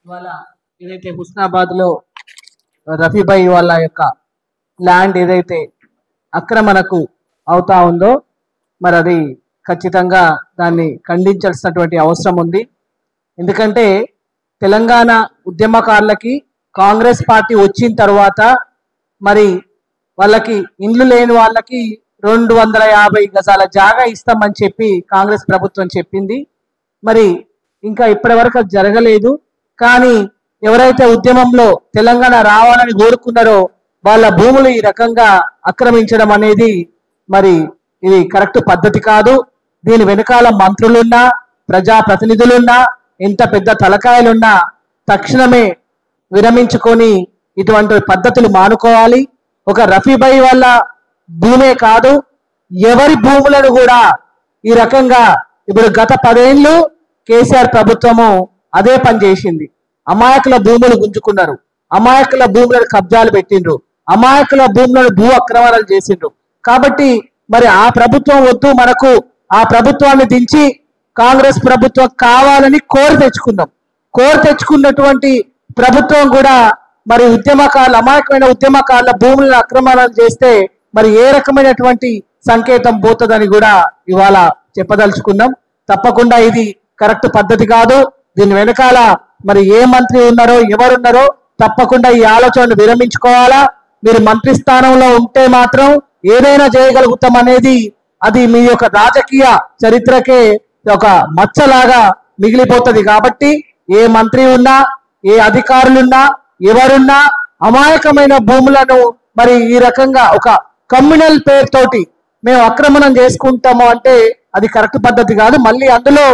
ఇవాళ ఏదైతే హుస్నాబాద్ లో రఫీభాయ్ వాళ్ళ యొక్క ల్యాండ్ ఏదైతే ఆక్రమణకు అవుతా ఉందో మరి అది ఖచ్చితంగా దాన్ని ఖండించాల్సినటువంటి అవసరం ఉంది. ఎందుకంటే తెలంగాణ ఉద్యమకారులకి కాంగ్రెస్ పార్టీ వచ్చిన తర్వాత మరి వాళ్ళకి ఇండ్లు లేని వాళ్ళకి 250 గజాల జాగా ఇస్తామని చెప్పి కాంగ్రెస్ ప్రభుత్వం చెప్పింది. మరి ఇంకా ఇప్పటి వరకు అది జరగలేదు. కానీ ఎవరైతే ఉద్యమంలో తెలంగాణ రావాలని కోరుకున్నారో వాళ్ళ భూములు ఈ రకంగా ఆక్రమించడం అనేది మరి ఇది కరెక్ట్ పద్ధతి కాదు. దీని వెనకాల మంత్రులున్నా ప్రజాప్రతినిధులున్నా ఎంత పెద్ద తలకాయలున్నా తక్షణమే విరమించుకొని ఇటువంటి పద్ధతులు మానుకోవాలి. ఒక రఫీభాయ్ వాళ్ళ భూమే కాదు, ఎవరి భూములను కూడా ఈ రకంగా ఇప్పుడు గత 10 ఏళ్ళు కేసీఆర్ ప్రభుత్వము అదే పని చేసింది. అమాయకుల భూములు గుంజుకున్నారు, అమాయకుల భూములను కబ్జాలు పెట్టిండ్రు, అమాయకుల భూములను భూ అక్రమణలు చేసిండ్రు. కాబట్టి మరి ఆ ప్రభుత్వం వద్దు, మనకు ఆ ప్రభుత్వాన్ని దించి కాంగ్రెస్ ప్రభుత్వం కావాలని కోరి తెచ్చుకున్నటువంటి ప్రభుత్వం కూడా మరి ఉద్యమకారులు అమాయకమైన ఉద్యమకారుల భూములను అక్రమణలు చేస్తే మరి ఏ రకమైనటువంటి సంకేతం పోతుందని కూడా ఇవాళ చెప్పదలుచుకున్నాం. తప్పకుండా ఇది కరెక్ట్ పద్ధతి కాదు. దీని వెనకాల మరి ఏ మంత్రి ఉన్నారో ఎవరున్నారో తప్పకుండా ఈ ఆలోచనను విరమించుకోవాలా. మీరు మంత్రి స్థానంలో ఉంటే మాత్రం ఏదైనా చేయగలుగుతాం అనేది అది మీ యొక్క రాజకీయ చరిత్రకే ఒక మచ్చలాగా మిగిలిపోతుంది. కాబట్టి ఏ మంత్రి ఉన్నా ఏ అధికారులున్నా ఎవరున్నా అమాయకమైన భూములను మరి ఈ రకంగా ఒక కమ్యూనల్ పేరుతోటి మేము ఆక్రమణం చేసుకుంటాము అంటే అది కరెక్ట్ పద్ధతి కాదు. మళ్ళీ అందులో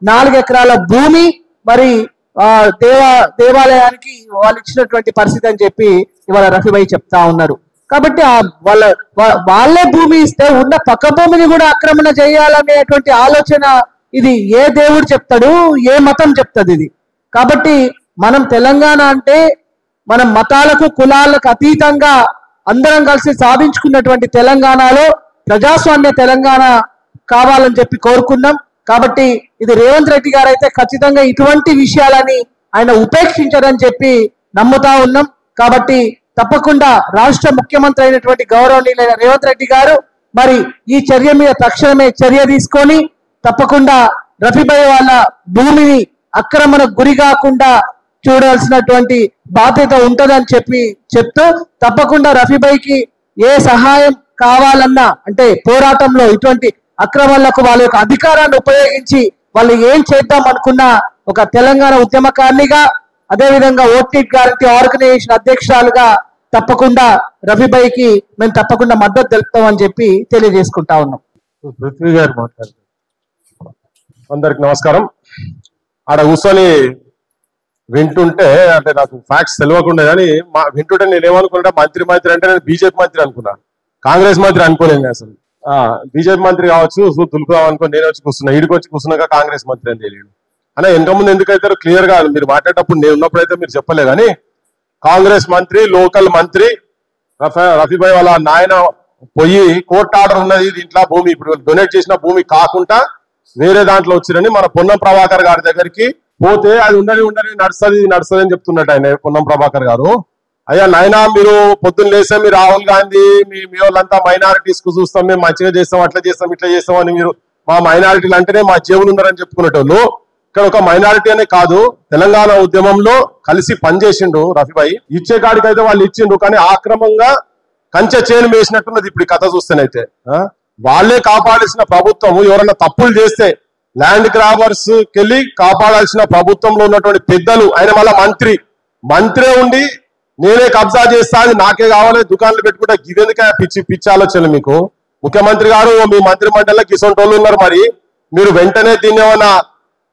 4 ఎకరాల భూమి మరి దేవాలయానికి వాళ్ళు ఇచ్చినటువంటి పరిస్థితి అని చెప్పి ఇవాళ రఫీభాయ్ చెప్తా ఉన్నారు. కాబట్టి వాళ్ళే భూమి ఇస్తే ఉన్న పక్క భూమిని కూడా ఆక్రమణ చేయాలనేటువంటి ఆలోచన ఇది ఏ దేవుడు చెప్తాడు, ఏ మతం చెప్తుంది ఇది. కాబట్టి మనం తెలంగాణ అంటే మనం మతాలకు కులాలకు అతీతంగా అందరం కలిసి సాధించుకున్నటువంటి తెలంగాణలో ప్రజాస్వామ్య తెలంగాణ కావాలని చెప్పి కోరుకున్నాం. కాబట్టి ఇది రేవంత్ రెడ్డి గారు అయితే ఖచ్చితంగా ఇటువంటి విషయాలని ఆయన ఉపేక్షించారని చెప్పి నమ్ముతా ఉన్నాం. కాబట్టి తప్పకుండా రాష్ట్ర ముఖ్యమంత్రి అయినటువంటి గౌరవనీయులైన రేవంత్ రెడ్డి గారు మరి ఈ చర్య మీద తక్షణమే చర్య తీసుకొని తప్పకుండా రఫీభాయ్ వాళ్ళ భూమిని ఆక్రమణకు గురి కాకుండా చూడాల్సినటువంటి బాధ్యత ఉంటుందని చెప్తూ తప్పకుండా రఫీభాయ్కి ఏ సహాయం కావాలన్నా అంటే పోరాటంలో ఇటువంటి అక్రమాలకు వాళ్ళ యొక్క అధికారాన్ని ఉపయోగించి వాళ్ళు ఏం చేద్దాం అనుకున్నా ఒక తెలంగాణ ఉద్యమకారినిగా అదేవిధంగా ఓటీటీ గ్యారంటీ ఆర్గనైజేషన్ అధ్యక్షురాలుగా తప్పకుండా రఫీభాయ్కి మేము తప్పకుండా మద్దతు తెలుపుతామని చెప్పి తెలియజేసుకుంటా ఉన్నాం. పృథ్వీ గారు మాట్లాడుతున్నారు. అందరికి నమస్కారం. ఆడ కూర్చొని వింటుంటే అంటే నాకు ఫ్యాక్ట్స్ తెలియకుండా కానీ వింటుంటే నేను ఏమనుకుంటా మంత్రి అంటే నేను బీజేపీ మంత్రి అనుకున్నా, కాంగ్రెస్ మంత్రి అనుకోలేను. అసలు బీజేపీ మంత్రి కావచ్చు దులుపుదాం అనుకుని నేను వచ్చి కూర్చున్నా, ఈడికి వచ్చి కూర్చున్నాక కాంగ్రెస్ మంత్రి అని తెలియదు అనే ఎంత ముందు ఎందుకైతారో క్లియర్ గా మీరు మాట్లాడేటప్పుడు నేను ఉన్నప్పుడైతే మీరు చెప్పలే కానీ కాంగ్రెస్ మంత్రి లోకల్ మంత్రి రఫీభాయ్ వాళ్ళ నాయన పోయి కోర్టు ఆర్డర్ ఉన్నది దీంట్లో భూమి ఇప్పుడు డొనేట్ చేసిన భూమి కాకుండా వేరే దాంట్లో వచ్చిరని మన పొన్నం ప్రభాకర్ గారి దగ్గరికి పోతే అది ఉండని నడుస్తుంది అని చెప్తున్నట్టు ఆయన పొన్నం ప్రభాకర్ గారు. అయ్యా నాయనా మీరు పొద్దున్న లేస్తే మీరు రాహుల్ గాంధీ మీ వాళ్ళంతా మైనారిటీస్ కు చూస్తాం, మేము మంచిగా చేస్తాం, అట్లా చేస్తాం, ఇట్లా చేస్తాం అని మీరు మా మైనారిటీలు అంటేనే మా జేబులు ఉన్నారని చెప్పుకునేటోళ్ళు. ఇక్కడ ఒక మైనారిటీ అనే కాదు తెలంగాణ ఉద్యమంలో కలిసి పనిచేసిండు రఫీభాయ్. ఇచ్చే కాడికైతే వాళ్ళు ఇచ్చిండ్రు కానీ ఆక్రమంగా కంచె చేను వేసినట్టున్నది ఇప్పుడు కథ చూస్తేనైతే. వాళ్ళే కాపాడాల్సిన ప్రభుత్వము ఎవరన్నా తప్పులు చేస్తే ల్యాండ్ గ్రాబర్స్ కెళ్ళి కాపాడాల్సిన ప్రభుత్వంలో ఉన్నటువంటి పెద్దలు ఆయన మళ్ళా మంత్రే ఉండి నేనే కబ్జా చేస్తా అది నాకే కావాలి దుకాణాలు పెట్టుకుంటా గిదెందుక పిచ్చి ఆలోచనలు మీకు. ముఖ్యమంత్రి గారు మీ మంత్రి మండలిలో కిసొంటోళ్ళు ఉన్నారు, మరి మీరు వెంటనే దీన్ని ఏమన్నా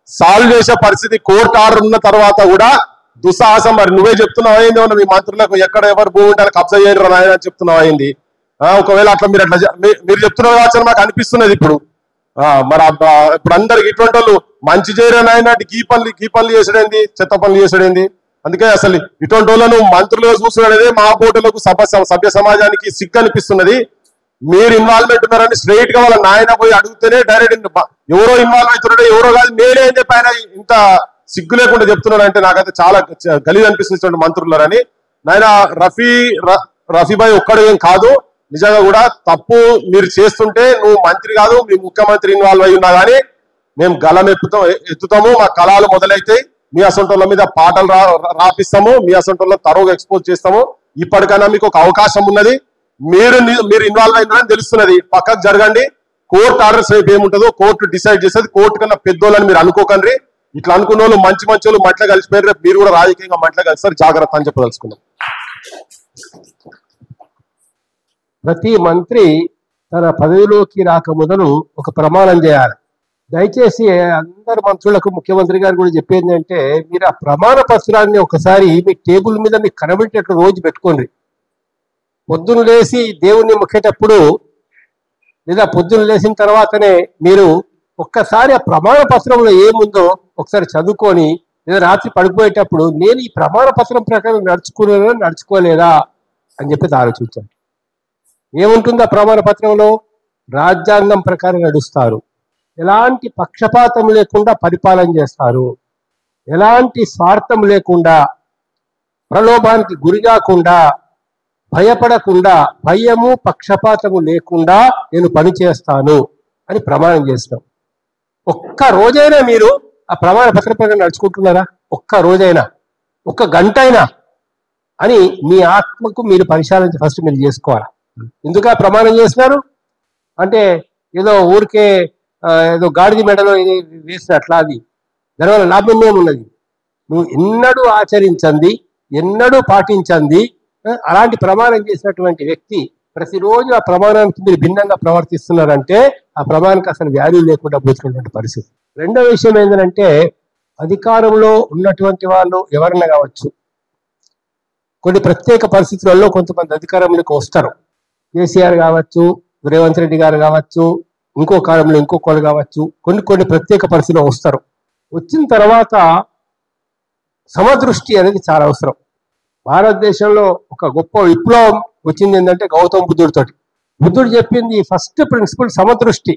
సాల్వ్ చేసే పరిస్థితి కోర్టు ఆర్డర్ ఉన్న తర్వాత కూడా దుస్సాహసం మరి నువ్వే చెప్తున్నావు అయింది ఏమన్నా మీ మంత్రులకు ఎక్కడ ఎవరు భూమి ఉంటే కబ్జా చేయరు అని చెప్తున్నావు అయింది. ఒకవేళ అట్లా మీరు చెప్తున్నారు కావచ్చు మాకు అనిపిస్తున్నది ఇప్పుడు. మరి ఇప్పుడు అందరికి ఇటువంటి వాళ్ళు మంచి చేయరని ఆయన గీ పనులు చేసాడేంది, చెత్త పనులు చేసాడేంది. అందుకే అసలు ఇటువంటి వాళ్ళను మంత్రులుగా చూస్తున్నాడేదే మా పోటీలకు సభ్య సమాజానికి సిగ్గు అనిపిస్తున్నది. మీరు ఇన్వాల్వ్మెంట్ ఉన్నారని స్ట్రైట్ గా వాళ్ళ నాయన పోయి అడిగితేనే డైరెక్ట్ ఎవరో ఇన్వాల్వ్ అవుతున్నాడో ఎవరో కాదు నేనే అని చెప్పి ఆయన ఇంత సిగ్గు లేకుండా చెప్తున్నాడు అంటే నాకైతే చాలా గలీజ్ అనిపిస్తుంది మంత్రులని. నాయన రఫీభాయ్ ఒక్కడు ఏం కాదు, నిజంగా కూడా తప్పు మీరు చేస్తుంటే నువ్వు మంత్రి కాదు, మీ ముఖ్యమంత్రి ఇన్వాల్వ్ అయి ఉన్నా కానీ మేము గలం ఎత్తుతాము, మా కళాలు మొదలైతాయి, మీ అసంటోళ్ళ మీద పాటలు రాపిస్తాము, మీ అసంటోళ్ళ తరోగా ఎక్స్పోజ్ చేస్తాము. ఇప్పటికైనా మీకు ఒక అవకాశం ఉన్నది, మీరు ఇన్వాల్వ్ అయినారని తెలుస్తున్నది, పక్కకు జరగండి. కోర్టు ఆర్డర్స్ రేపు ఏముంటుందో కోర్టు డిసైడ్ చేసేది. కోర్టు కన్నా పెద్దోళ్ళని మీరు అనుకోకండి. ఇట్లా అనుకున్న వాళ్ళు మంచి వాళ్ళు మట్ల కలిసిపోయారు, రేపు మీరు కూడా రాజకీయంగా మట్ల కలిస్తారు, జాగ్రత్త అని చెప్పదలుచుకున్నాం. ప్రతి మంత్రి తన పదవిలోకి రాక మొదలు ఒక ప్రమాణం చేయాలి. దయచేసి అందరు మంత్రులకు ముఖ్యమంత్రి గారు కూడా చెప్పేది అంటే, మీరు ఆ ప్రమాణ పత్రాన్ని ఒకసారి మీ టేబుల్ మీద మీకు కనబెట్టేట్లు రోజు పెట్టుకోండి. పొద్దున్న లేచి దేవుణ్ణి మొక్కేటప్పుడు లేదా పొద్దున్న లేచిన తర్వాతనే మీరు ఒక్కసారి ఆ ప్రమాణ పత్రంలో ఏముందో ఒకసారి చదువుకొని, లేదా రాత్రి పడిపోయేటప్పుడు నేను ఈ ప్రమాణ పత్రం ప్రకారం నడుచుకోలేదా అని చెప్పి ఆలోచించాను. ఏముంటుంది ఆ ప్రమాణ పత్రంలో? రాజ్యాంగం ప్రకారం నడుస్తారు, ఎలాంటి పక్షపాతం లేకుండా పరిపాలన చేస్తారు, ఎలాంటి స్వార్థం లేకుండా, ప్రలోభానికి గురి కాకుండా, భయపడకుండా, భయము పక్షపాతము లేకుండా నేను పని చేస్తాను అని ప్రమాణం చేస్తాం. ఒక్క రోజైనా మీరు ఆ ప్రమాణ పత్రం ప్రకారం నడుచుకుంటున్నారా? ఒక్క రోజైనా, ఒక్క గంట అయినా అని మీ ఆత్మకు మీరు పరిశీలన ఫస్ట్ మీరు చేసుకోవాలి. ఎందుకు ఆ ప్రమాణం చేస్తున్నారు అంటే ఏదో ఊరికే ఏదో గాడిద మెడలో వేసినట్లా, అది దానివల్ల లాభం ఏమున్నది? నువ్వు ఎన్నడూ ఆచరించండి, ఎన్నడూ పాటించండి అలాంటి ప్రమాణం చేసినటువంటి వ్యక్తి ప్రతిరోజు ఆ ప్రమాణానికి మీరు భిన్నంగా ప్రవర్తిస్తున్నారంటే ఆ ప్రమాణానికి అసలు వాల్యూ లేకుండా పోతున్నటువంటి పరిస్థితి. రెండో విషయం ఏంటంటే, అధికారంలో ఉన్నటువంటి వాళ్ళు ఎవరైనా కావచ్చు, కొన్ని ప్రత్యేక పరిస్థితులలో కొంతమంది అధికారంలోకి వస్తారు. కేసీఆర్ కావచ్చు, రేవంత్ రెడ్డి గారు కావచ్చు, ఇంకో కాలంలో ఇంకొకరు కావచ్చు, కొన్ని ప్రత్యేక పరిస్థితుల్లో వస్తారు. వచ్చిన తర్వాత సమదృష్టి అనేది చాలా అవసరం. భారతదేశంలో ఒక గొప్ప విప్లవం వచ్చింది ఏంటంటే గౌతమ బుద్ధుడితోటి. బుద్ధుడు చెప్పింది ఫస్ట్ ప్రిన్సిపల్ సమదృష్టి.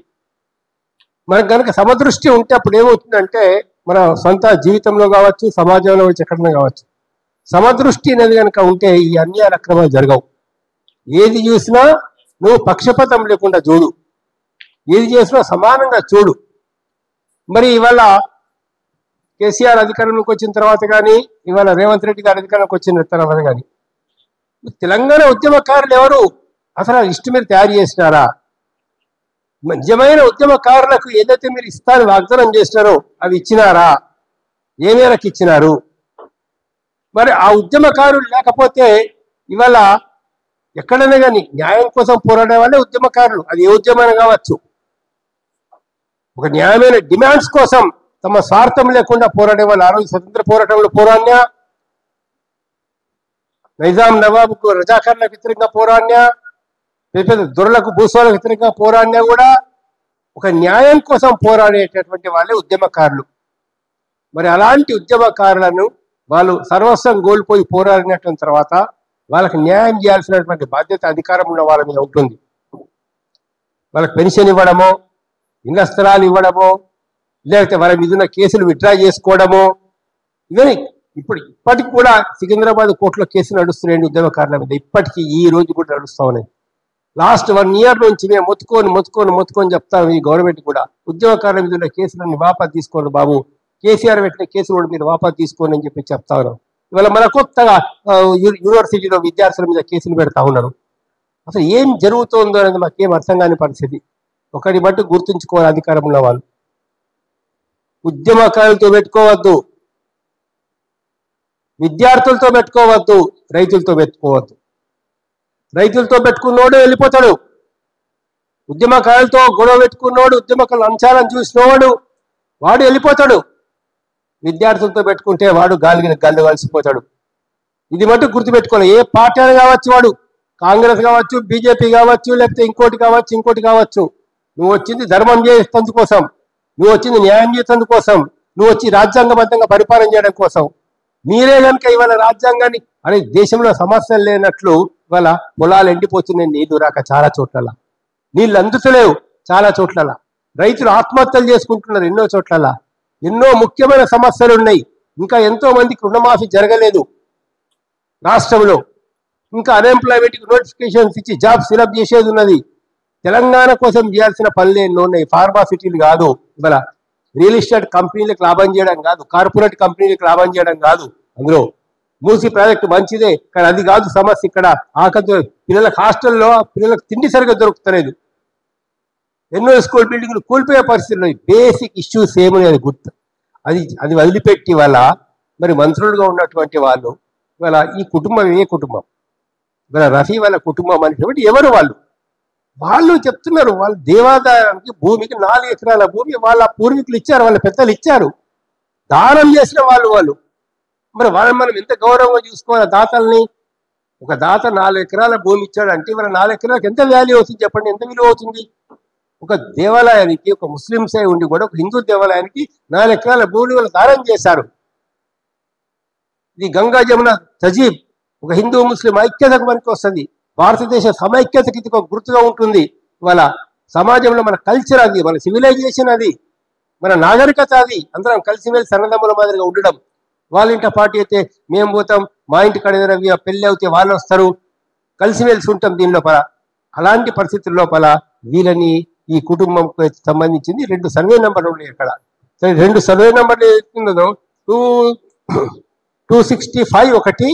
మనకు కనుక సమదృష్టి ఉంటే అప్పుడు ఏమవుతుందంటే మన సొంత జీవితంలో కావచ్చు, సమాజంలో ఎక్కడైనా కావచ్చు, సమదృష్టి అనేది కనుక ఉంటే ఈ అన్యాయ అక్రమాలు జరగవు. ఏది చూసినా నువ్వు పక్షపాతం లేకుండా చూడు, ఏది చేసినా సమానంగా చూడు. మరి ఇవాళ కేసీఆర్ అధికారంలోకి వచ్చిన తర్వాత కానీ, ఇవాళ రేవంత్ రెడ్డి గారు అధికారంలోకి వచ్చిన తర్వాత కానీ, తెలంగాణ ఉద్యమకారులు ఎవరు? అసలు లిస్టు మీరు తయారు చేసినారా? నిజమైన ఉద్యమకారులకు ఏదైతే మీరు ఇస్తాను వాగ్దానం చేసినారో అవి ఇచ్చినారా? ఏ మేరకు ఇచ్చినారు? మరి ఆ ఉద్యమకారులు లేకపోతే ఇవాళ ఎక్కడైనా కానీ న్యాయం కోసం పోరాడే వాళ్ళే ఉద్యమకారులు. అది ఏ ఉద్యమైనా కావచ్చు. ఒక న్యాయమైన డిమాండ్స్ కోసం తమ స్వార్థం లేకుండా పోరాడే వాళ్ళు. ఆ రోజు స్వతంత్ర పోరాటంలో పోరాడినా, నైజాం నవాబుకు రజాకార్లకు వ్యతిరేకంగా పోరాడినా, పెద్ద దొరలకు భూస్వాలకు వ్యతిరేకంగా పోరాడినా కూడా ఒక న్యాయం కోసం పోరాడేటటువంటి వాళ్ళే ఉద్యమకారులు. మరి అలాంటి ఉద్యమకారులను వాళ్ళు సర్వస్వం కోల్పోయి పోరాడినటువంటి తర్వాత వాళ్ళకి న్యాయం చేయాల్సినటువంటి బాధ్యత అధికారం ఉన్న వాళ్ళ మీద ఉంటుంది. వాళ్ళకి పెన్షన్ ఇవ్వడమో, ఇళ్ల స్థలాలు ఇవ్వడమో, లేకపోతే వాళ్ళ మీద ఉన్న కేసులు విత్డ్రా చేసుకోవడమో, ఇవన్నీ ఇప్పటికి కూడా సికింద్రాబాద్ కోర్టులో కేసులు నడుస్తున్నాయండి ఉద్యమకారుల మీద. ఇప్పటికీ ఈ రోజు కూడా నడుస్తూ ఉన్నాయి. లాస్ట్ 1 year నుంచి మేము మొత్తుకొని చెప్తాము ఈ గవర్నమెంట్ కూడా, ఉద్యమకారుల మీద ఉన్న కేసులన్నీ వాపసు తీసుకోండి బాబు, కేసీఆర్ పెట్టిన కేసులు కూడా మీరు వాపసు తీసుకోండి అని చెప్పి చెప్తా ఉన్నాం. ఇవాళ మన కొత్తగా యూనివర్సిటీలో విద్యార్థుల మీద కేసులు పెడతా ఉన్నారు. అసలు ఏం జరుగుతుందో అనేది మాకేం అర్థం కాని పరిస్థితి. ఒకటి బట్టి గుర్తుంచుకోవాలి అధికారం ఉన్న వాళ్ళు, ఉద్యమకారులతో పెట్టుకోవద్దు, విద్యార్థులతో పెట్టుకోవద్దు, రైతులతో పెట్టుకోవద్దు. రైతులతో పెట్టుకున్నోడు వెళ్ళిపోతాడు, ఉద్యమకారులతో గొడవ పెట్టుకున్నోడు, ఉద్యమకారుల అంశాలను చూసినవాడు వాడు వెళ్ళిపోతాడు. విద్యార్థులతో పెట్టుకుంటే వాడు గల్లు కలిసిపోతాడు. ఇది మటుకు గుర్తుపెట్టుకోవాలి. ఏ పార్టీ అని కావచ్చు, వాడు కాంగ్రెస్ కావచ్చు, బీజేపీ కావచ్చు, లేకపోతే ఇంకోటి కావచ్చు. నువ్వు వచ్చింది ధర్మం చేసేందు కోసం, నువ్వు వచ్చింది న్యాయం చేసేందు కోసం, నువ్వు వచ్చి రాజ్యాంగబద్ధంగా పరిపాలన చేయడం కోసం. మీరే కనుక ఇవాళ రాజ్యాంగాన్ని అనే దేశంలో సమస్యలు లేనట్లు ఇవాళ పొలాలు ఎండిపోతున్నాయి, నీళ్లు రాక చాలా చోట్ల, నీళ్ళు అందుతలేవు చాలా చోట్ల, రైతులు ఆత్మహత్యలు చేసుకుంటున్నారు ఎన్నో చోట్ల. ఎన్నో ముఖ్యమైన సమస్యలు ఉన్నాయి. ఇంకా ఎంతో మందికి రుణమాఫీ జరగలేదు రాష్ట్రంలో. ఇంకా అన్ఎంప్లాయ్మెంట్కి నోటిఫికేషన్స్ ఇచ్చి జాబ్ ఫిలప్ చేసేది ఉన్నది. తెలంగాణ కోసం చేయాల్సిన పనులు ఎన్నో ఉన్నాయి. ఫార్మాసిటీలు కాదు, ఇవాళ రియల్ ఎస్టేట్ కంపెనీలకు లాభం చేయడం కాదు, కార్పొరేట్ కంపెనీలకు లాభం చేయడం కాదు. అందులో మూసి ప్రాజెక్టు మంచిదే, కానీ అది కాదు సమస్య. ఇక్కడ ఆకలి, పిల్లలకు హాస్టల్లో పిల్లలకు తిండి సరిగ్గా దొరుకుతలేదు. ఎన్నో స్కూల్ బిల్డింగ్లు కూలిపోయే పరిస్థితులు ఉన్నాయి. బేసిక్ ఇష్యూస్ ఏమని అది గుర్తు, అది వదిలిపెట్టి వాళ్ళ మరి మంత్రులుగా ఉన్నటువంటి వాళ్ళు ఇవాళ ఈ కుటుంబం ఏ కుటుంబం, ఇవాళ రఫీ వాళ్ళ కుటుంబం అనేటువంటి ఎవరు వాళ్ళు చెప్తున్నారు. వాళ్ళ దేవాదాయానికి భూమికి 4 ఎకరాల భూమి వాళ్ళ పూర్వీకులు ఇచ్చారు, వాళ్ళ పెద్దలు ఇచ్చారు, దానం చేసిన వాళ్ళు. మరి వాళ్ళని మనం ఎంత గౌరవంగా చూసుకోవాలి దాతల్ని. ఒక దాత 4 ఎకరాల భూమి ఇచ్చాడు అంటే ఇవాళ 4 ఎకరాలకు ఎంత వాల్యూ అవుతుంది చెప్పండి, ఎంత విలువ అవుతుంది? ఒక దేవాలయానికి, ఒక ముస్లింస్ అయి ఉండి కూడా ఒక హిందూ దేవాలయానికి 4 ఎకరాల భూమి వాళ్ళు దానం చేశారు. ఇది గంగా జమున తజీబ్, ఒక హిందూ ముస్లిం ఐక్యతకు మనకి వస్తుంది. భారతదేశ సమైక్యతకి ఇది ఒక గుర్తుగా ఉంటుంది. ఇవాళ సమాజంలో మన కల్చర్ అది, మన సివిలైజేషన్ అది, మన నాగరికత అది. అందరం కలిసిమెలిసి అన్నదమ్ముల మాదిరిగా ఉండడం. వాళ్ళ ఇంట పార్టీ అయితే మేము పోతాం, మా ఇంటి కాడ ఏదైనా పెళ్ళి అవుతే వాళ్ళు వస్తారు, కలిసిమెలిసి ఉంటాం దీని లోపల. అలాంటి పరిస్థితుల లోపల వీళ్ళని ఈ కుటుంబంకు సంబంధించింది 2 సర్వే నెంబర్లు ఉన్నాయి అక్కడ. 2 సర్వే నెంబర్లు ఏదో 265 ఒకటి,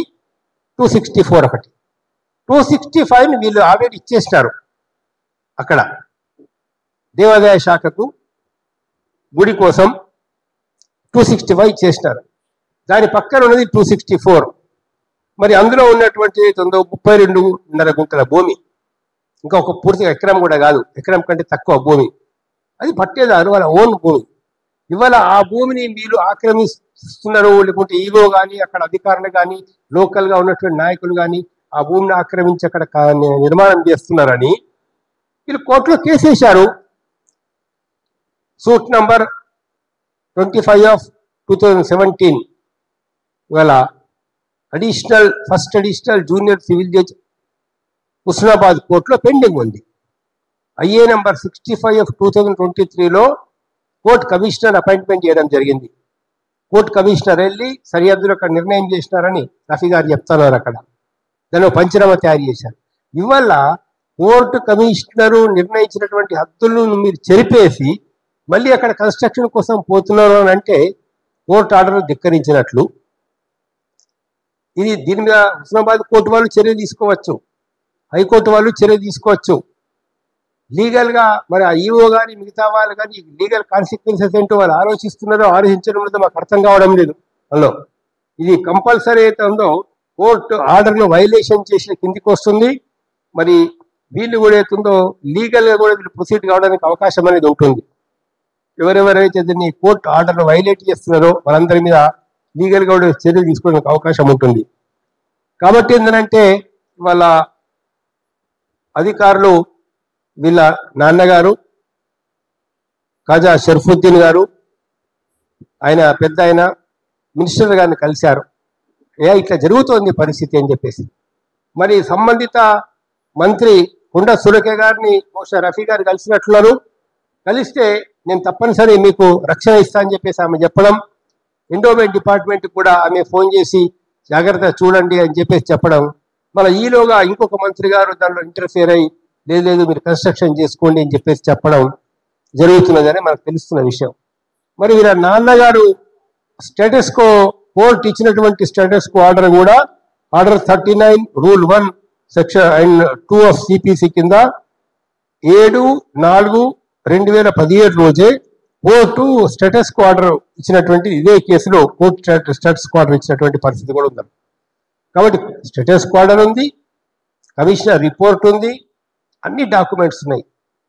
264 ఒకటి. 265ని వీళ్ళు ఆల్రెడీ ఇచ్చేసినారు అక్కడ దేవాదాయ శాఖకు గుడి కోసం. 265 ఇచ్చేసినారు. దాని పక్కన ఉన్నది 264. మరి అందులో ఉన్నటువంటి 32.5 గుంటల భూమి, ఇంకా ఒక పూర్తిగా ఎకరం కూడా కాదు, ఎకరం కంటే తక్కువ భూమి, అది పట్టేదారు వాళ్ళ ఓన్ భూమి. ఇవాళ ఆ భూమిని వీళ్ళు ఆక్రమిస్తున్నారు. లేకుంటే ఈగో కానీ అక్కడ అధికారులు కానీ లోకల్గా ఉన్నటువంటి నాయకులు కానీ ఆ భూమిని ఆక్రమించి అక్కడ నిర్మాణం చేస్తున్నారని వీళ్ళు కోర్టులో కేసేశారు. సూట్ నంబర్ 25/2017 ఇవాళ first additional junior civil judge Husnabad కోర్టులో పెండింగ్ ఉంది. ఐఏ నంబర్ 65/2023లో కోర్టు కమిషనర్ అపాయింట్మెంట్ చేయడం జరిగింది. కోర్టు కమిషనర్ వెళ్ళి సరిహద్దులు అక్కడ నిర్ణయం చేసినారని రఫీ గారు చెప్తున్నారు. అక్కడ దాన్ని పంచనామా తయారు చేశారు. ఇవాళ కోర్టు కమిషనరు నిర్ణయించినటువంటి హద్దులను మీరు చెరిపేసి మళ్ళీ అక్కడ కన్స్ట్రక్షన్ కోసం పోతున్నారు అని అంటే కోర్టు ఆర్డర్ ధిక్కరించినట్లు. దీని మీద హుస్నాబాద్ కోర్టు వాళ్ళు చర్య తీసుకోవచ్చు, హైకోర్టు వాళ్ళు చర్య తీసుకోవచ్చు. లీగల్గా మరి ఆ ఈఓ కానీ మిగతా వాళ్ళు కానీ లీగల్ కాన్సిక్వెన్సెస్ ఏంటో వాళ్ళు ఆలోచించడం లేదు, మాకు అర్థం కావడం లేదు. అందులో ఇది కంపల్సరీ అయితే ఉందో కోర్టు ఆర్డర్ను వైలేషన్ చేసిన కిందికి వస్తుంది. మరి వీళ్ళు కూడా అవుతుందో లీగల్గా కూడా వీళ్ళు ప్రొసీడ్ కావడానికి అవకాశం అనేది ఉంటుంది. ఎవరెవరైతే దీన్ని కోర్టు ఆర్డర్ను వైలేట్ చేస్తున్నారో వాళ్ళందరి మీద లీగల్గా కూడా చర్యలు తీసుకోవడానికి అవకాశం ఉంటుంది. కాబట్టి ఏంటంటే వాళ్ళ అధికారులు వీళ్ళ నాన్నగారు ఖాజా షర్ఫుద్దీన్ గారు, ఆయన పెద్ద ఆయన మినిస్టర్ గారిని కలిశారు. ఇట్లా జరుగుతోంది పరిస్థితి అని చెప్పేసి. మరి సంబంధిత మంత్రి కొండ సురేఖ గారిని బహుశా రఫీ గారు కలిసినట్లున్నారు. కలిస్తే నేను తప్పనిసరి మీకు రక్షణ ఇస్తా అని చెప్పేసి ఆమె చెప్పడం, ఎండోమెంట్ డిపార్ట్మెంట్ కూడా ఆమె ఫోన్ చేసి జాగ్రత్త చూడండి అని చెప్పేసి చెప్పడం, మళ్ళీ ఈలోగా ఇంకొక మంత్రి గారు దానిలో ఇంటర్ఫియర్ అయ్యి లేదు మీరు కన్స్ట్రక్షన్ చేసుకోండి అని చెప్పేసి చెప్పడం జరుగుతున్నదని మనకు తెలుస్తున్న విషయం. మరి వీళ్ళ నాన్నగారు స్టేటస్ కో కోర్టు ఇచ్చినటువంటి స్టేటస్ కో ఆర్డర్ కూడా order 39 rule 1 section 2 of CPC కింద 7/4/2017 రోజే కోర్టు స్టేటస్ కో ఆర్డర్ ఇచ్చినటువంటి ఇదే కేసులో కోర్టు స్టేటస్ కో ఆర్డర్ ఇచ్చినటువంటి పరిస్థితి కూడా ఉంది. కాబట్టి స్టేటస్ కో ఆర్డర్ ఉంది, కమిషనర్ రిపోర్ట్ ఉంది, అన్ని డాక్యుమెంట్స్ ఉన్నాయి.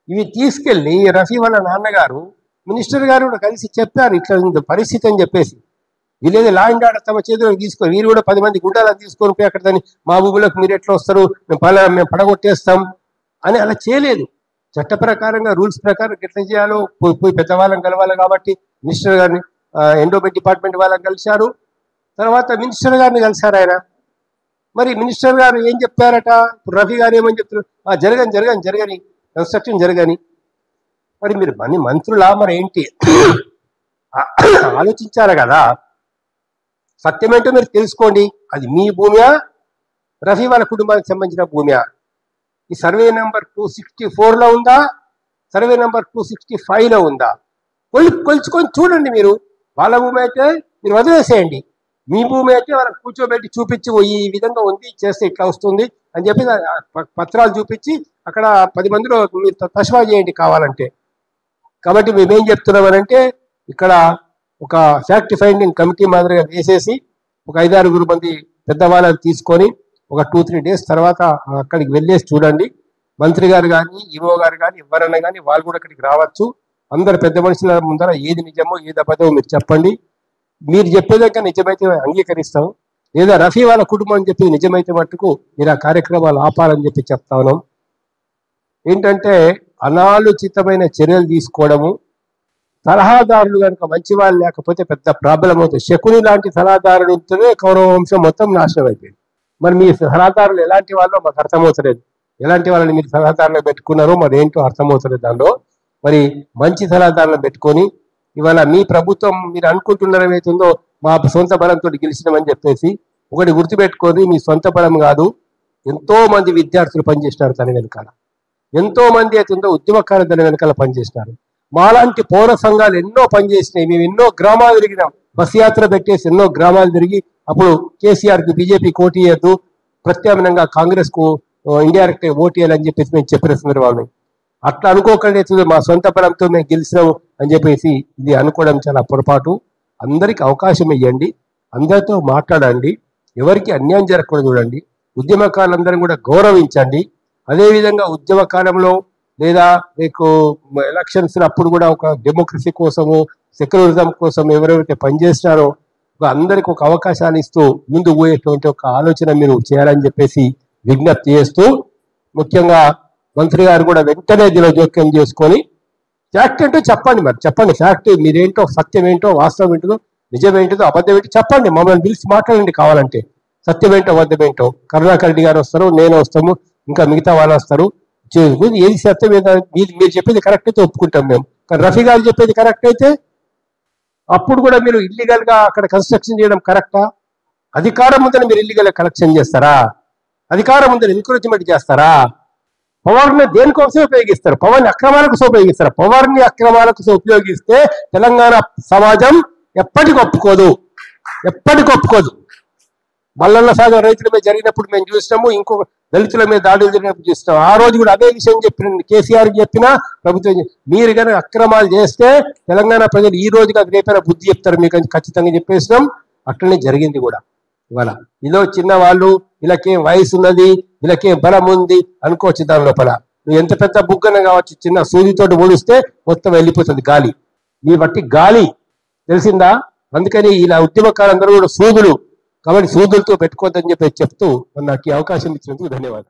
ఇవి తీసుకెళ్ళి రఫీ వాళ్ళ నాన్నగారు మినిస్టర్ గారు కూడా కలిసి చెప్పారు ఇట్లా పరిస్థితి అని చెప్పేసి. వీళ్ళేదో లా అండ్ ఆర్డర్ తమ చేతులకు తీసుకొని వీరు కూడా 10 మంది గుండాలను తీసుకొని పోయి అక్కడ దాన్ని మా భూములకు మీరు ఎట్లా వస్తారు, మేము పడగొట్టేస్తాం అని అలా చేయలేదు. చట్ట ప్రకారంగా రూల్స్ ప్రకారం ఎట్లా చేయాలో పోయి పెద్దవాళ్ళని కలవాలి. కాబట్టి మినిస్టర్ గారిని ఎండోమెంట్ డిపార్ట్మెంట్ వాళ్ళని కలిశారు, తర్వాత మినిస్టర్ గారిని కలిశారు ఆయన. మరి మినిస్టర్ గారు ఏం చెప్పారట, ఇప్పుడు రఫీ గారు ఏమని చెప్తున్నారు, జరగని కన్స్ట్రక్షన్ జరగని. మరి మీరు మంత్రులా మరి ఏంటి ఆలోచించారు కదా. సత్యమేంటో మీరు తెలుసుకోండి. అది మీ భూమియా, రఫీ వాళ్ళ కుటుంబానికి సంబంధించిన భూమియా? ఈ సర్వే నెంబర్ 264లో ఉందా, సర్వే నెంబర్ 265లో ఉందా? కొలుచుకొని చూడండి. మీరు వాళ్ళ భూమి అయితే మీరు వదిలేసేయండి, మీ భూమి అయితే వాళ్ళకి కూర్చోబెట్టి చూపించి ఈ విధంగా ఉంది, చేస్తే ఇట్లా వస్తుంది అని చెప్పి పత్రాలు చూపించి అక్కడ 10 మందిలో మీరు తస్మా చేయండి కావాలంటే. కాబట్టి మేమేం చెప్తున్నామనంటే, ఇక్కడ ఒక ఫ్యాక్ట్ ఫైండింగ్ కమిటీ మాదిరిగా వేసేసి ఒక 5-6 మంది పెద్దవాళ్ళని తీసుకొని ఒక 2-3 డేస్ తర్వాత అక్కడికి వెళ్ళేసి చూడండి. మంత్రి గారు కానీ, ఈవో గారు కానీ, ఎవరైనా కానీ వాళ్ళు కూడా అక్కడికి రావచ్చు. అందరు పెద్ద మనుషుల ముందర ఏది నిజమో ఏది అబద్ధమో మీరు చెప్పండి. మీరు చెప్పేదాకా నిజమైతే అంగీకరిస్తాం, లేదా రఫీ వాళ్ళ కుటుంబం అని చెప్పి నిజమైతే మట్టుకు మీరు ఆ కార్యక్రమాలు ఆపాలని చెప్పి చెప్తా ఉన్నాం. ఏంటంటే అనాలోచితమైన చర్యలు తీసుకోవడము, సలహాదారులు కనుక మంచి వాళ్ళు లేకపోతే పెద్ద ప్రాబ్లం అవుతుంది. శకుని లాంటి సలహాదారులతోనే కౌరవ వంశం మొత్తం నాశనం అయిపోయింది. మరి మీ సలహాదారులు ఎలాంటి వాళ్ళో మాకు అర్థమవుతలేదు. ఎలాంటి వాళ్ళని మీరు సలహాదారులు పెట్టుకున్నారో మరి ఏంటో అర్థమవుతలేదు. దానిలో మరి మంచి సలహాదారులను పెట్టుకొని ఇవాళ మీ ప్రభుత్వం మీరు అనుకుంటున్నారు ఏమవుతుందో మా సొంత బలంతో గెలిచినామని చెప్పేసి, ఒకటి గుర్తుపెట్టుకొని, మీ సొంత బలం కాదు, ఎంతో మంది విద్యార్థులు పనిచేసినారు దాని వెనకాల, ఎంతో మంది అవుతుందో ఉద్యమకారులు దాని వెనకాల పనిచేసినారు. మాలాంటి పౌర సంఘాలు ఎన్నో పనిచేసినాయి. మేము ఎన్నో గ్రామాలు తిరిగినాం, బస్ యాత్ర పెట్టేసి ఎన్నో గ్రామాలు తిరిగి అప్పుడు కేసీఆర్కి బీజేపీకి ఓటు వేయద్దు, ప్రత్యామ్నాయంగా కాంగ్రెస్కు ఇండైరెక్ట్ ఓటు వేయాలని చెప్పేసి మేము చెప్పిన సందర్భాలు. అట్లా అనుకోకండి మా సొంత బలంతో మేము గెలిచినాము అని చెప్పేసి ఇది అనుకోవడం చాలా పొరపాటు. అందరికి అవకాశం ఇవ్వండి, అందరితో మాట్లాడండి, ఎవరికి అన్యాయం జరగకూడదు చూడండి, ఉద్యమకారులందరినీ కూడా గౌరవించండి. అదేవిధంగా ఉద్యమ కాలంలో లేదా మీకు ఎలక్షన్స్ అప్పుడు కూడా ఒక డెమోక్రసీ కోసము, సెక్యులరిజం కోసం ఎవరైతే పనిచేస్తున్నారో అందరికి ఒక అవకాశాలు ఇస్తూ ముందు పోయేటువంటి ఒక ఆలోచన మీరు చేయాలని చెప్పేసి విజ్ఞప్తి చేస్తూ, ముఖ్యంగా మంత్రి గారు కూడా వెంటనే దీనిలో జోక్యం చేసుకొని ఫ్యాక్ట్ ఏంటో చెప్పండి. మరి చెప్పండి ఫ్యాక్ట్, మీరేంటో, సత్యం ఏంటో, వాస్తవం ఏంటో, నిజం ఏంటో, అబద్ధం ఏంటో చెప్పండి. మమ్మల్ని పిలిచి మాట్లాడండి కావాలంటే. సత్యం ఏంటో, అబద్ధం ఏంటో. కరుణాకర్ రెడ్డి గారు వస్తారు, నేను వస్తాము, ఇంకా మిగతా వాళ్ళు వస్తారు. ఏది సత్యం ఏదో మీరు చెప్పేది కరెక్ట్ అయితే ఒప్పుకుంటాం మేము. కానీ రఫీ గారు చెప్పేది కరెక్ట్ అయితే అప్పుడు కూడా మీరు ఇల్లీగల్ గా అక్కడ కన్స్ట్రక్షన్ చేయడం కరెక్టా? అధికారం ఉందని మీరు ఇల్లీగల్ కలెక్షన్ చేస్తారా? అధికారం ఉందని ఎంకరేజ్మెంట్ చేస్తారా? పవర్ని దేనికోసం ఉపయోగిస్తారు? పవర్ని అక్రమాలకు ఉపయోగిస్తారు. పవర్ని అక్రమాలకు ఉపయోగిస్తే తెలంగాణ సమాజం ఎప్పటికి ఒప్పుకోదు. మల్లన్న సాగర్ రైతుల మీద జరిగినప్పుడు మేము చూసినాము, ఇంకొక దళితుల మీద దాడులు జరిగినప్పుడు చూస్తాం. ఆ రోజు కూడా అదే విషయం చెప్పిన కేసీఆర్ చెప్పినా ప్రభుత్వం, మీరు కనుక అక్రమాలు చేస్తే తెలంగాణ ప్రజలు ఈ రోజు కాదు రేపైనా బుద్ధి చెప్తారు మీకు అని ఖచ్చితంగా చెప్పేసినాం. అట్లనే జరిగింది కూడా. ఇవాళ ఇదో చిన్న వాళ్ళు, వీళ్ళకేం వయసు ఉన్నది, వీళ్ళకేం బలం ఉంది అనుకోవచ్చు. దాని లోపల నువ్వు ఎంత పెద్ద బుగ్గన కావచ్చు, చిన్న సూదితోటి ఓడిస్తే మొత్తం వెళ్ళిపోతుంది గాలి. మీ బట్టి గాలి తెలిసిందా? అందుకని ఇలా ఉద్యమకారులందరూ కూడా సూదులు, కాబట్టి సూదులతో పెట్టుకోవద్దని చెప్పి చెప్తూ నాకు ఈ అవకాశం ఇచ్చినందుకు ధన్యవాదాలు.